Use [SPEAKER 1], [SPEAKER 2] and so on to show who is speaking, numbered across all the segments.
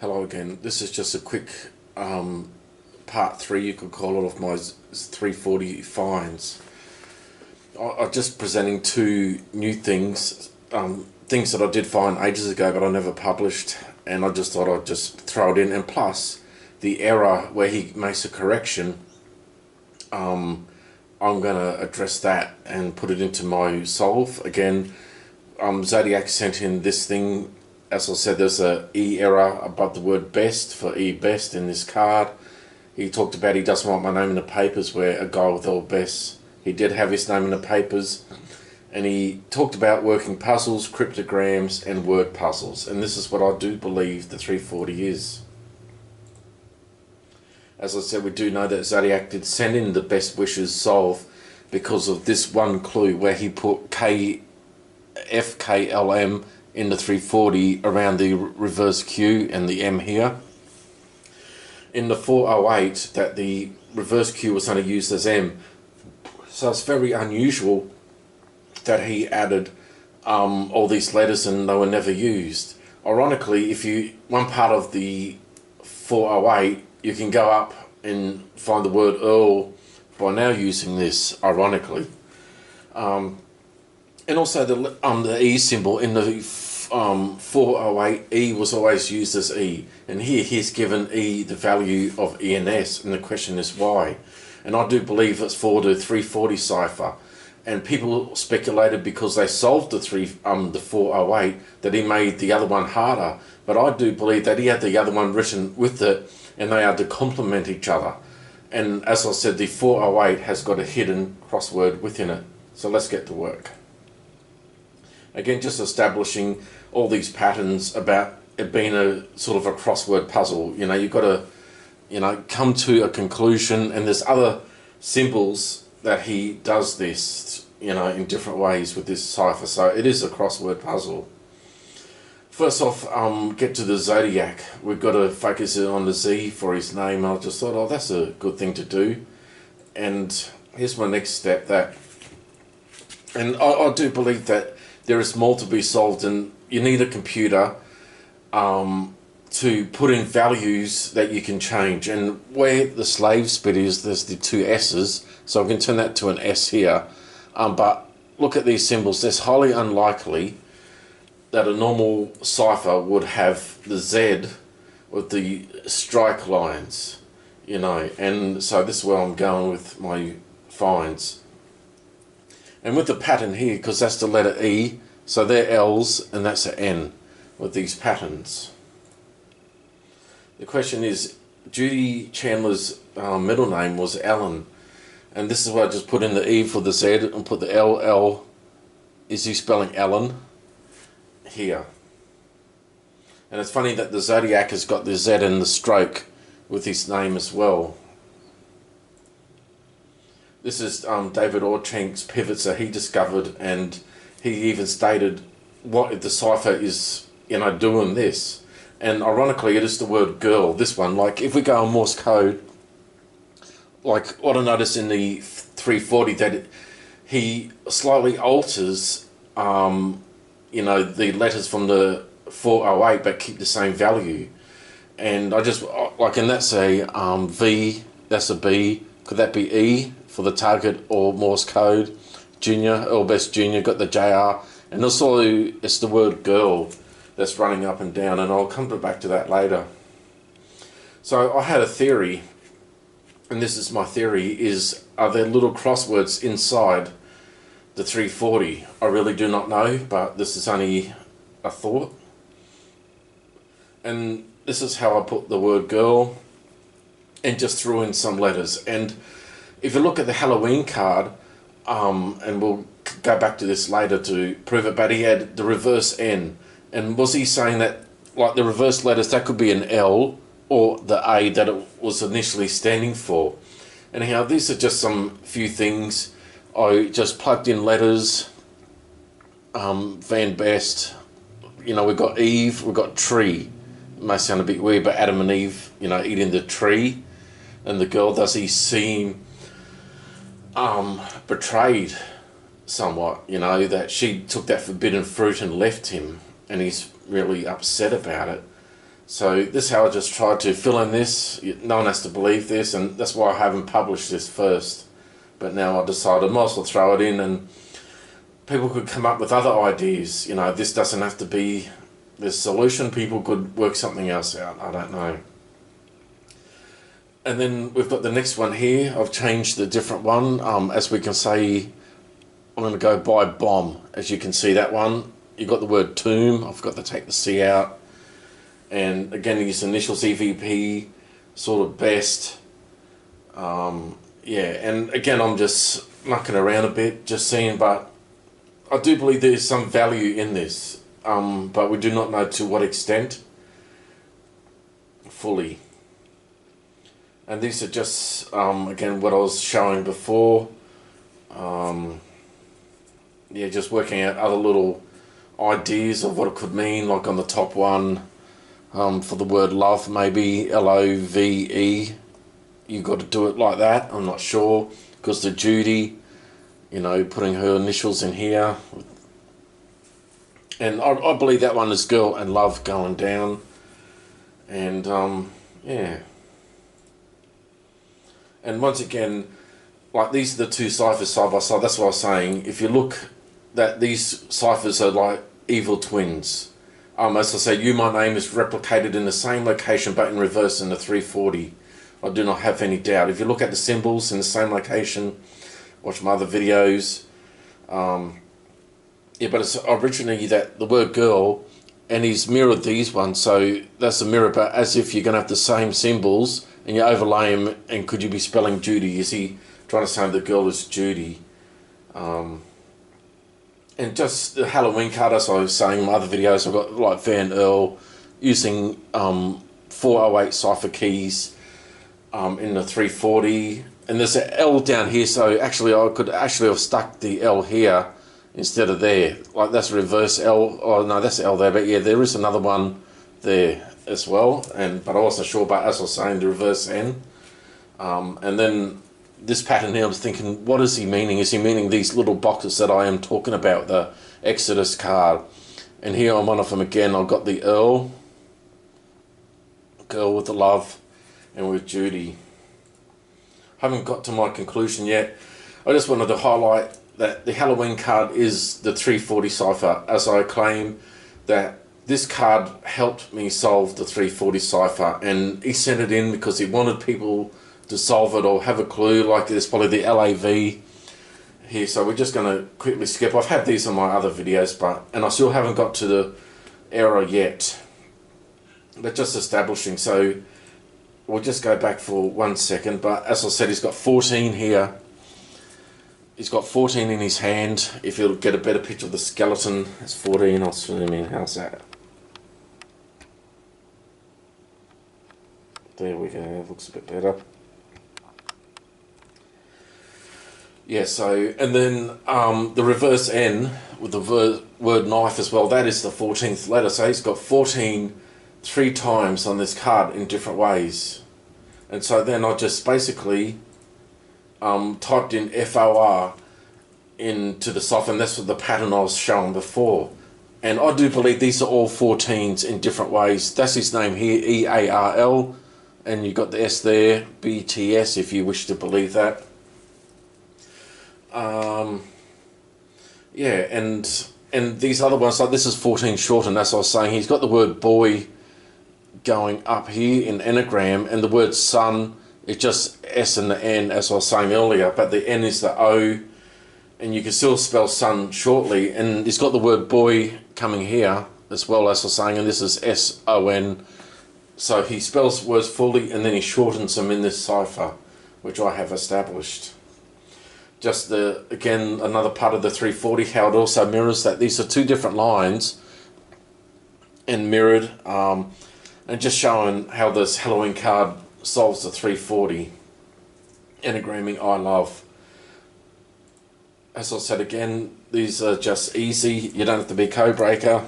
[SPEAKER 1] Hello again. This is just a quick part three, you could call it, of my 340 finds. I'm just presenting two new things, things that I did find ages ago but I never published, and I just thought I'd just throw it in. And plus, the error where he makes a correction, I'm going to address that and put it into my solve. Again, Zodiac sent in this thing. As I said, there's a E error above the word best for E best in this card. He talked about he doesn't want my name in the papers where a guy with all best. He did have his name in the papers, and he talked about working puzzles, cryptograms and word puzzles, and this is what I do believe the 340 is. As I said, we do know that Zodiac did send in the best wishes solve because of this one clue where he put FKLM in the 340 around the reverse Q and the M here. In the 408, that the reverse Q was only used as M. So it's very unusual that he added all these letters and they were never used. Ironically, if you one part of the 408, you can go up and find the word Earl by now using this, ironically. And also the E symbol in the 408, E was always used as E, and here he's given E the value of E and S, and the question is why. And I do believe it's for the 340 cipher, and people speculated because they solved the 408 that he made the other one harder, but I do believe that he had the other one written with it, and they are to complement each other. And as I said, the 408 has got a hidden crossword within it. So let's get to work. Again, just establishing all these patterns about it being a sort of a crossword puzzle. You know, you've got to, come to a conclusion, and there's other symbols that he does this, in different ways with this cipher. So it is a crossword puzzle. First off, get to the Zodiac. We've got to focus it on the Z for his name. I just thought, that's a good thing to do. And here's my next step. And I do believe that there is more to be solved, and you need a computer to put in values that you can change. And where the slaves bit is, there's the two S's, so I can turn that to an S here. But look at these symbols. It's highly unlikely that a normal cipher would have the Z with the strike lines, and so this is where I'm going with my finds. And with the pattern here, because that's the letter E, so they're L's and that's an N with these patterns. The question is, Judy Chandler's middle name was Ellen, and this is why I just put in the E for the Z and put the L. Is he spelling Ellen? Here. And it's funny that the Zodiac has got the Z in the stroke with his name as well. This is David Orchank's pivots that he discovered, and he even stated what the cipher is, doing this. And ironically, it is the word girl, this one. Like, if we go on Morse code, like what I noticed in the 340, that he slightly alters, the letters from the 408, but keep the same value. And I just, and that's a V, that's a B, could that be E for the target or Morse code? Junior, or best junior, got the JR, and also it's the word girl that's running up and down, and I'll come back to that later. So I had a theory, and this is my theory, is are there little crosswords inside the 340? I really do not know, but this is only a thought. And this is how I put the word girl and just threw in some letters. And if you look at the Halloween card, and we'll go back to this later to prove it, but he had the reverse N. And was he saying that, like the reverse letters, that could be an L or the A that it was initially standing for? Anyhow, these are just some few things. I just plugged in letters, Van Best, we've got Eve, we've got tree. It may sound a bit weird, but Adam and Eve, eating the tree. And the girl, does he seem betrayed somewhat, that she took that forbidden fruit and left him, and he's really upset about it. So this is how I just tried to fill in this. No one has to believe this, and that's why I haven't published this first. But now I decided I might as well throw it in, and people could come up with other ideas. You know, this doesn't have to be the solution. People could work something else out. I don't know. And then we've got the next one here. I've changed the different one. As we can say, I'm going to go by bomb. As you can see, that one, you've got the word tomb. I forgot to take the C out. And again, his initials EVP, sort of best. Yeah, and again, I'm just mucking around a bit, just seeing, but I do believe there's some value in this. But we do not know to what extent fully. And these are just, again, what I was showing before. Yeah, just working out other little ideas of what it could mean, like on the top one, for the word love, maybe LOVE. You got to do it like that, I'm not sure. Because the Judy, you know, putting her initials in here. And I believe that one is girl and love going down. And, yeah. And once again, like these are the two ciphers side by side. That's what I was saying. If you look, that these ciphers are like evil twins. As I said, my name is replicated in the same location but in reverse in the 340. I do not have any doubt. If you look at the symbols in the same location, watch my other videos. Yeah, but it's originally that the word girl, and he's mirrored these ones, so that's a mirror, but as if you're going to have the same symbols and you overlay them, and could you be spelling Judy? Is he trying to say the girl is Judy? And just the Halloween card, as I was saying in my other videos, I've got like Van Earl using 408 cipher keys in the 340, and there's an L down here, so actually I could actually have stuck the L here instead of there. Like that's a reverse L. Oh no, that's L there, but yeah, there is another one there as well. But I wasn't sure about, as I was saying, the reverse N. And then this pattern here, I was thinking, what is he meaning? Is he meaning these little boxes that I am talking about, the Exodus card? And here on one of them again, I've got the Earl, girl with the love, and with Judy. Haven't got to my conclusion yet. I just wanted to highlight that the Halloween card is the 340 cipher, as I claim that this card helped me solve the 340 cipher, and he sent it in because he wanted people to solve it or have a clue. Like there's probably the LAV here, so we're just going to quickly skip. I've had these on my other videos, and I still haven't got to the error yet, but just establishing. So we'll just go back for 1 second, but as I said, he's got 14 here. He's got 14 in his hand. If you'll get a better picture of the skeleton, it's 14. I'll zoom in. How's that? There we go. Looks a bit better. Yeah, so, and then the reverse N with the word knife as well, that is the 14th letter. So he's got 14 3 times on this card in different ways. And so then I just basically typed in FOR into the cipher, and that's what the pattern I was showing before. And I do believe these are all 14s in different ways. That's his name here, EARL, and you got the S there, BTS, if you wish to believe that. Yeah, and these other ones, like this is 14 shortened, as I was saying. He's got the word boy going up here in anagram, and the word son, it's just S and the N, as I was saying earlier, but the N is the O, and you can still spell son shortly. And he's got the word boy coming here as well, as I was saying, and this is S-O-N. So he spells words fully, and then he shortens them in this cipher, which I have established. Just again, another part of the 340, how it also mirrors that. These are 2 different lines, and mirrored, and just showing how this Halloween card solves the 340 anagramming I love. As I said again, these are just easy. You don't have to be code-breaker.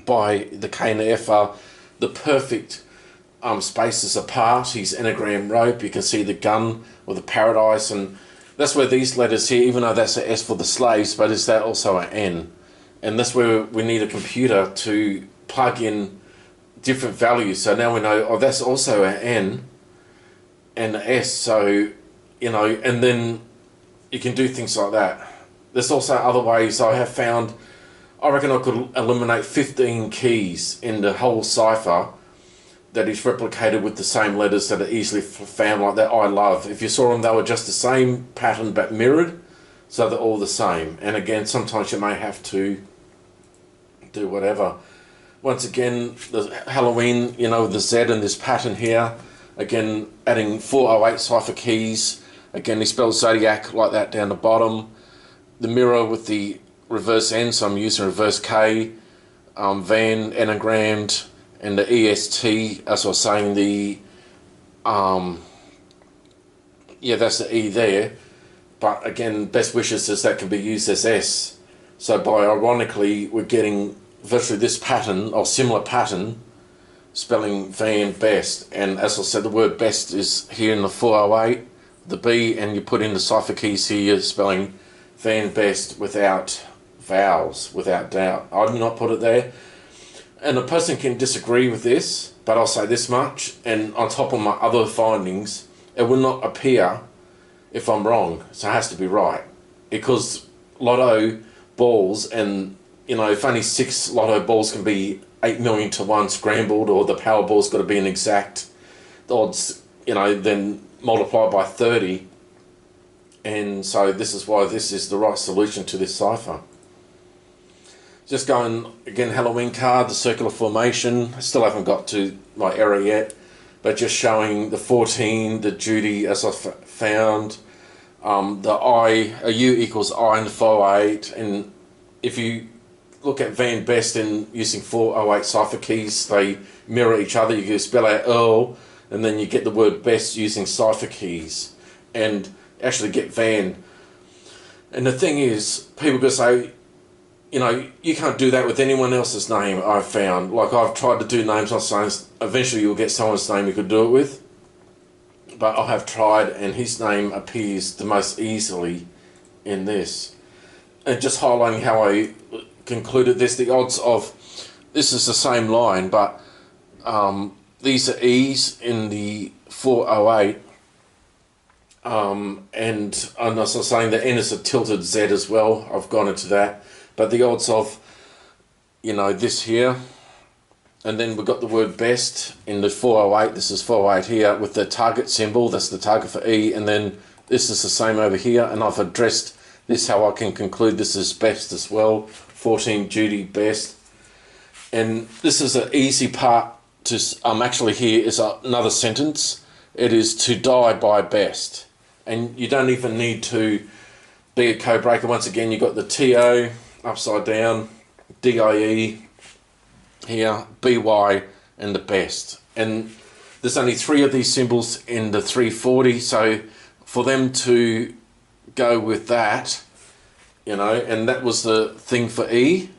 [SPEAKER 1] By the K and the F are the perfect spaces apart. His anagram rope, you can see the gun or the paradise, and that's where these letters here, even though that's an S for the slaves, but is that also an N? And that's where we need a computer to plug in different values. So now we know, oh, that's also an N and an S. So, you know, and then you can do things like that. There's also other ways I have found. I reckon I could eliminate 15 keys in the whole cipher that is replicated with the same letters that are easily found, like that I love. If you saw them, they were just the same pattern but mirrored, so they're all the same. And again, sometimes you may have to do whatever. Once again, the Halloween, you know, the Z in this pattern here. Again, adding 408 cipher keys. Again, he spells Zodiac like that down the bottom. The mirror with the reverse N, so I'm using reverse K. Van, enagrammed, and the EST, as I was saying, the, yeah, that's the E there. But again, best wishes is that can be used as S. So by ironically, we're getting virtually this pattern, or similar pattern, spelling Van best. And as I said, the word best is here in the 408, the B, and you put in the cipher keys here, spelling Van best without vowels, without doubt. I did not put it there. And a person can disagree with this, but I'll say this much, and on top of my other findings, it will not appear if I'm wrong, so it has to be right. Because lotto balls, and you know, if only 6 lotto balls can be 8 million to 1 scrambled, or the Powerball's got to be an exact odds, you know, then multiplied by 30. And so this is why this is the right solution to this cipher. Just going, again, Halloween card, the circular formation. I still haven't got to my error yet, but just showing the 14, the Judy as I found, the I, a U equals I in the 408, and if you look at Van Best and using 408 cipher keys, they mirror each other. You can spell out Earl, and then you get the word best using cipher keys, and actually get Van. And the thing is, people could say, you know, you can't do that with anyone else's name, I've found. Like, I've tried to do names on signs. Eventually you'll get someone's name you could do it with. But I have tried, and his name appears the most easily in this. And just highlighting how I concluded this, the odds of, this is the same line, but these are E's in the 408. And as I was saying, the N is a tilted Z as well. I've gone into that. But the odds of, you know, this here, and then we've got the word best in the 408, this is 408 here, with the target symbol, that's the target for E, and then this is the same over here, and I've addressed this how I can conclude this is best as well, 14 Judy best. And this is an easy part to, actually here is another sentence, it is to die by best. And you don't even need to be a code breaker. Once again, you've got the TO, upside down, DIE here, BY, and the best. And there's only 3 of these symbols in the 340, so for them to go with that, you know, and that was the thing for E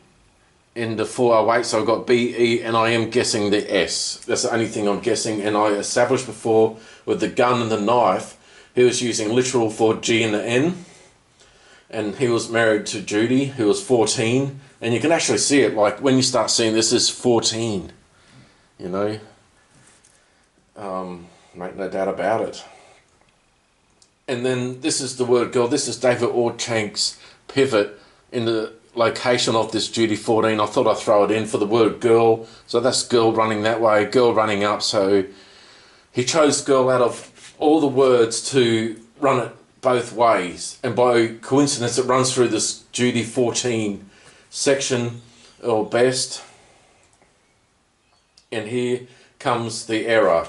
[SPEAKER 1] in the 408, so I've got B, E, and I am guessing the S. That's the only thing I'm guessing, and I established before with the gun and the knife, he was using literal for G and the N. And he was married to Judy, who was 14. And you can actually see it, like, when you start seeing this is 14. You know? Make no doubt about it. And then this is the word girl. This is David Orchank's pivot in the location of this Judy 14. I thought I'd throw it in for the word girl. So that's girl running that way, girl running up. So he chose girl out of all the words to run it both ways, and by coincidence it runs through this Judy 14 section or best, and here comes the error.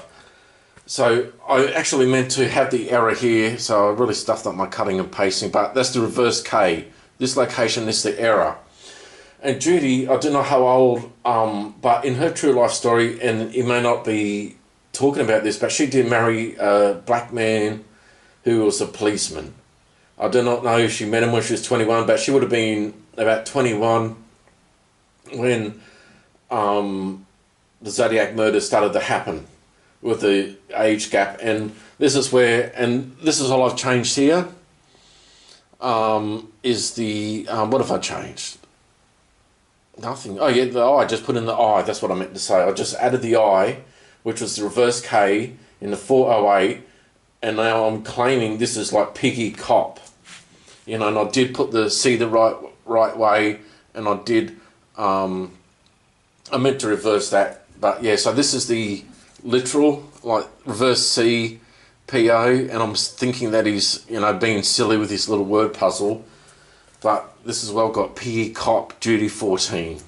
[SPEAKER 1] So I actually meant to have the error here, so I really stuffed up my cutting and pasting, but that's the reverse K. This location is the error. And Judy, I don't know how old, but in her true life story, and you may not be talking about this, but she did marry a black man who was a policeman. I do not know if she met him when she was 21, but she would have been about 21 when the Zodiac murder started to happen with the age gap. And this is where, and this is all I've changed here, is the, what have I changed? Nothing. Oh yeah, the I, just put in the I, that's what I meant to say. I just added the I, which was the reverse K in the 408, and now I'm claiming this is like Piggy Cop. You know, and I did put the C the right way, and I did, I meant to reverse that, but yeah, so this is the literal, like, reverse C, PO, and I'm thinking that he's, you know, being silly with his little word puzzle, but this has well got Piggy Cop Duty 14.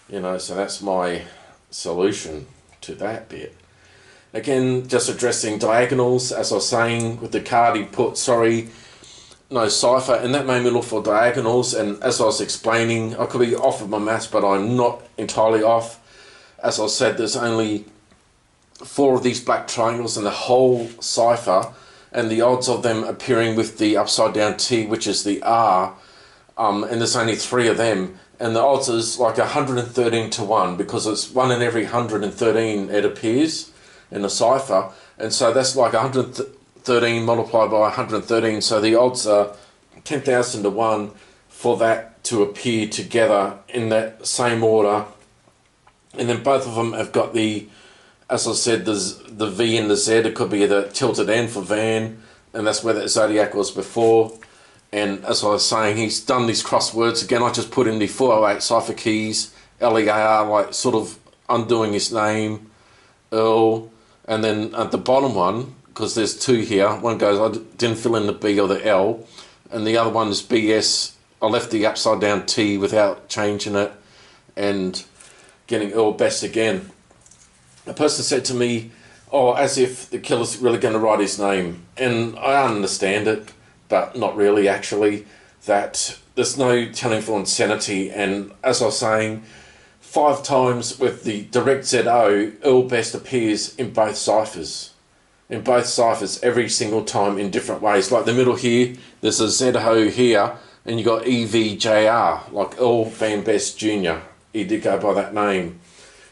[SPEAKER 1] You know, so that's my solution to that bit. Again, just addressing diagonals, as I was saying, with the card he put, sorry, no cipher, and that made me look for diagonals, and as I was explaining, I could be off of my maths, but I'm not entirely off. As I said, there's only 4 of these black triangles in the whole cipher, and the odds of them appearing with the upside down T, which is the R, and there's only 3 of them, and the odds is like 113 to 1, because it's 1 in every 113 it appears in the cipher, and so that's like 113 multiplied by 113, so the odds are 10,000 to 1 for that to appear together in that same order. And then both of them have got the, as I said, the V and the Z. It could be the tilted N for van, and that's where that Zodiac was before. And as I was saying, he's done these crosswords again. I just put in the 408 cipher keys, LEAR, like sort of undoing his name, Earl, and then at the bottom one, because there's 2 here, one goes, I didn't fill in the B or the L, and the other one is BS. I left the upside down T without changing it, and getting Earl Best again. A person said to me, oh, as if the killer's really going to write his name. And I understand it, but not really, actually. That there's no telling for insanity. And as I was saying, 5 times with the direct ZO, Earl Best appears in both ciphers. In both ciphers, every single time in different ways. Like the middle here, there's a ZO here, and you got EVJR, like Earl Van Best Jr. He did go by that name.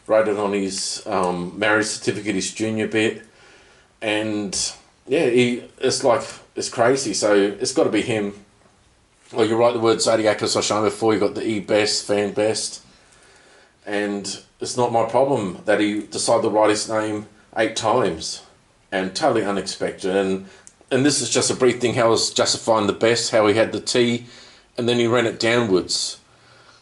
[SPEAKER 1] Wrote it on his marriage certificate, his junior bit. And yeah, it's crazy. So it's got to be him. Well, you write the word Zodiac, as I showed before, you got the E Best, Van Best. And it's not my problem that he decided to write his name 8 times. And totally unexpected. And this is just a brief thing, how I was justifying the best, how he had the T, and then he ran it downwards.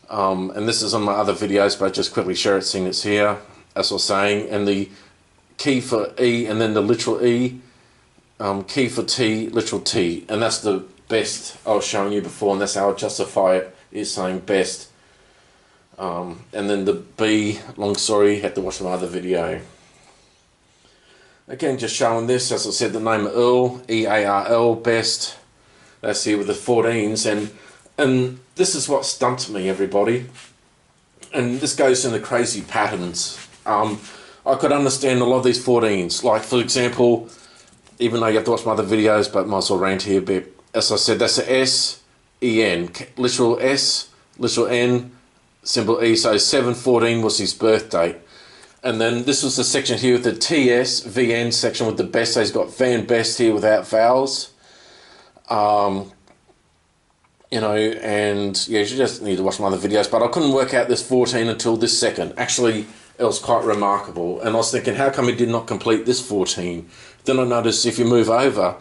[SPEAKER 1] And this is on my other videos, but I just quickly share it, seeing it's here, as I was saying. And the key for E, and then the literal E, key for T, literal T. And that's the best I was showing you before, and that's how I justify it, is saying best. And then the B, long story, had to watch my other video. Again, just showing this, as I said, the name of Earl, E-A-R-L, Best. That's here with the 14s, and this is what stumped me, everybody. And this goes into crazy patterns. I could understand a lot of these 14s. Like, for example, even though you have to watch my other videos, but might as well rant here a bit. As I said, that's a S-E-N. Literal S, literal N, symbol E. So 7/14 was his birth date. And then this was the section here with the TS-VN section with the best. So he's got Van Best here without vowels. You know, and yeah, you just need to watch my other videos. But I couldn't work out this 14 until this second. Actually, it was quite remarkable. And I was thinking, how come he did not complete this 14? Then I noticed if you move over,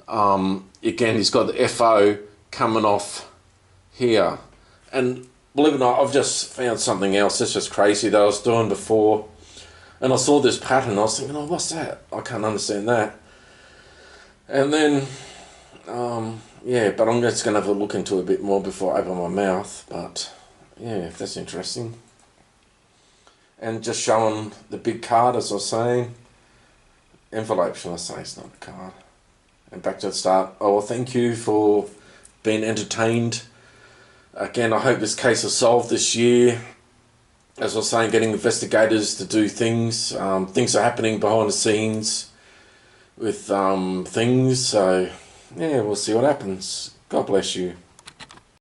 [SPEAKER 1] again, he's got the FO coming off here. And believe it or not, I've just found something else. It's just crazy that I was doing before. And I saw this pattern. I was thinking, oh, what's that? I can't understand that. And then, yeah, but I'm just going to have a look into it a bit more before I open my mouth. But, yeah, that's interesting. And just showing the big card, as I was saying. Envelope, shall I say? It's not a card. And back to the start. Oh, well, thank you for being entertained. Again, I hope this case is solved this year. As I was saying, getting investigators to do things. Things are happening behind the scenes with things. So, yeah, we'll see what happens. God bless you.